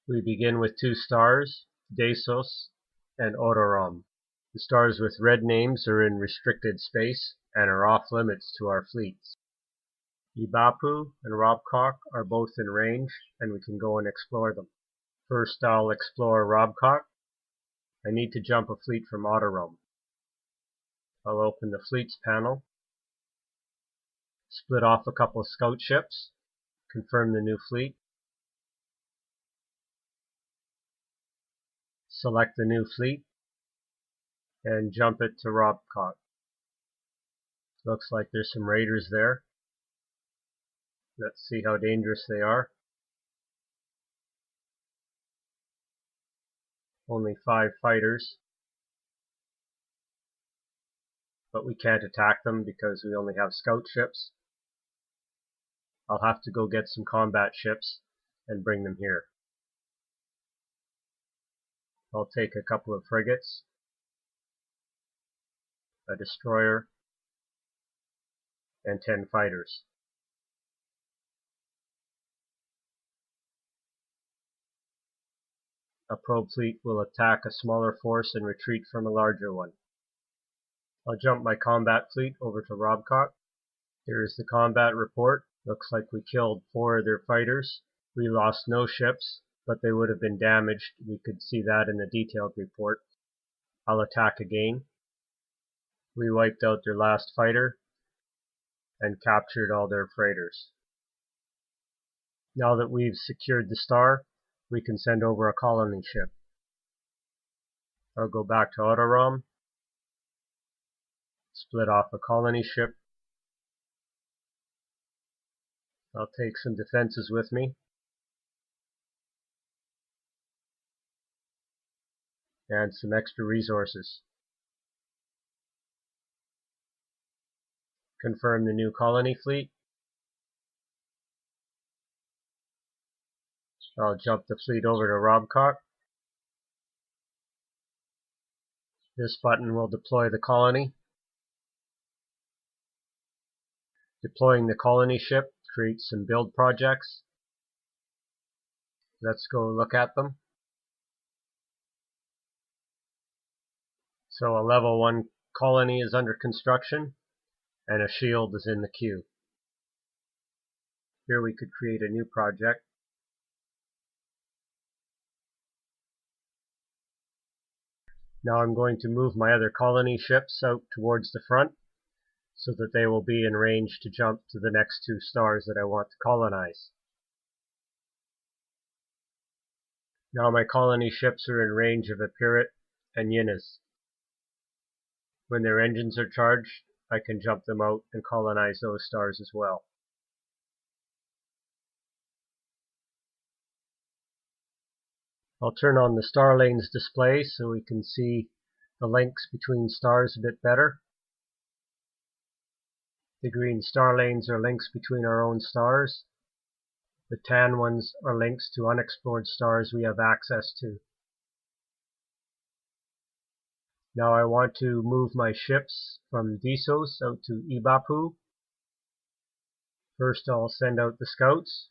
We begin with 2 stars, Dasos and Ororom. The stars with red names are in restricted space and are off limits to our fleets. Ibapu and Robcock are both in range and we can go and explore them. First I'll explore Robcock. I need to jump a fleet from Ororom. I'll open the fleets panel, split off a couple of scout ships, confirm the new fleet, select the new fleet, and jump it to Robcock. Looks like there's some raiders there. Let's see how dangerous they are. Only 5 fighters. But we can't attack them because we only have scout ships. I'll have to go get some combat ships and bring them here. I'll take a couple of frigates, a destroyer, and 10 fighters. A probe fleet will attack a smaller force and retreat from a larger one. I'll jump my combat fleet over to Robcock. Here is the combat report. Looks like we killed 4 of their fighters. We lost no ships, but they would have been damaged. We could see that in the detailed report. I'll attack again. We wiped out their last fighter and captured all their freighters. Now that we've secured the star, we can send over a colony ship. I'll go back to Ororom, split off a colony ship. I'll take some defenses with me. And some extra resources. Confirm the new colony fleet. I'll jump the fleet over to Robcock. This button will deploy the colony. Deploying the colony ship creates some build projects. Let's go look at them. So a level 1 colony is under construction and a shield is in the queue. Here we could create a new project. Now I'm going to move my other colony ships out towards the front so that they will be in range to jump to the next 2 stars that I want to colonize. Now my colony ships are in range of Epirit and Yinas. When their engines are charged, I can jump them out and colonize those stars as well. I'll turn on the star lanes display so we can see the links between stars a bit better. The green star lanes are links between our own stars. The tan ones are links to unexplored stars we have access to. Now I want to move my ships from Dasos out to Ibapu. First I'll send out the scouts.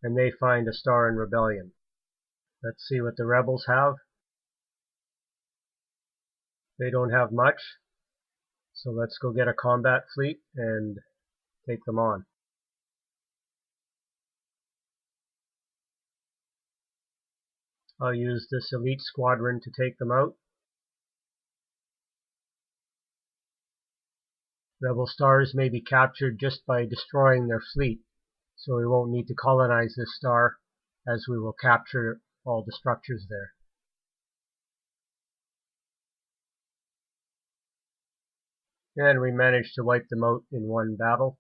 And they find a star in rebellion. Let's see what the rebels have. They don't have much, so let's go get a combat fleet and take them on. I'll use this elite squadron to take them out. Rebel stars may be captured just by destroying their fleet, so we won't need to colonize this star as we will capture all the structures there. And we managed to wipe them out in one battle.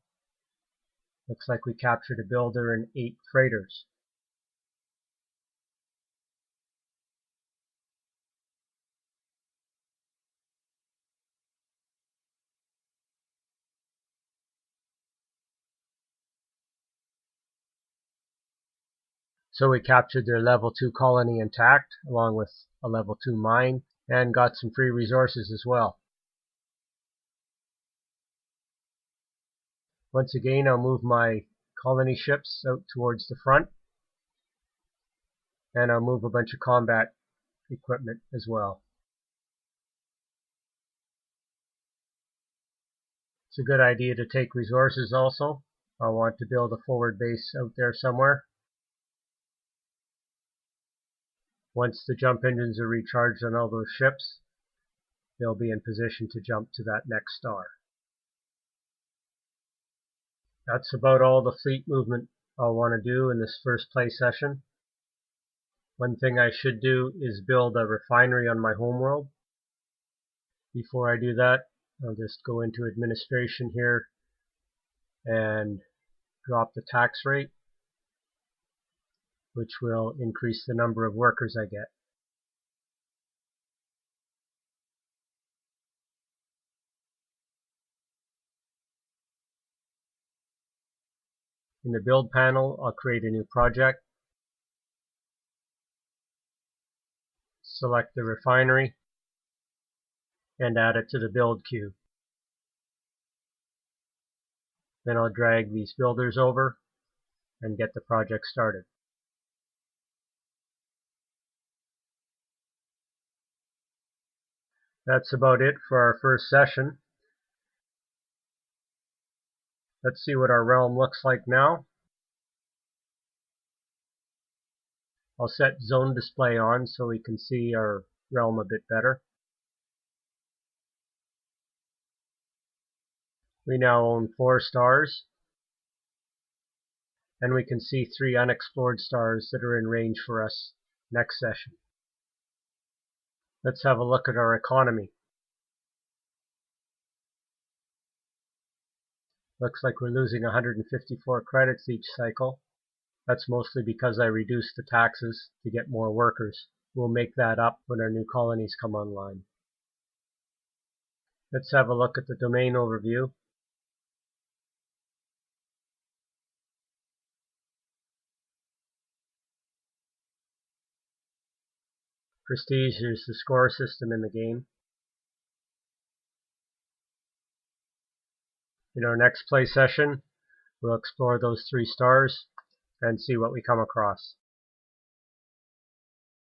Looks like we captured a builder and 8 freighters. So we captured their level 2 colony intact, along with a level 2 mine, and got some free resources as well. Once again, I'll move my colony ships out towards the front, and I'll move a bunch of combat equipment as well. It's a good idea to take resources also. I'll want to build a forward base out there somewhere. Once the jump engines are recharged on all those ships, they'll be in position to jump to that next star. That's about all the fleet movement I'll want to do in this first play session. One thing I should do is build a refinery on my homeworld. Before I do that, I'll just go into administration here and drop the tax rate, which will increase the number of workers I get. In the build panel, I'll create a new project, select the refinery, and add it to the build queue. Then I'll drag these builders over and get the project started. That's about it for our first session. Let's see what our realm looks like now. I'll set zone display on so we can see our realm a bit better. We now own 4 stars, and we can see 3 unexplored stars that are in range for us next session. Let's have a look at our economy. Looks like we're losing 154 credits each cycle. That's mostly because I reduced the taxes to get more workers. We'll make that up when our new colonies come online. Let's have a look at the domain overview. Prestige is the score system in the game. In our next play session, we'll explore those 3 stars and see what we come across.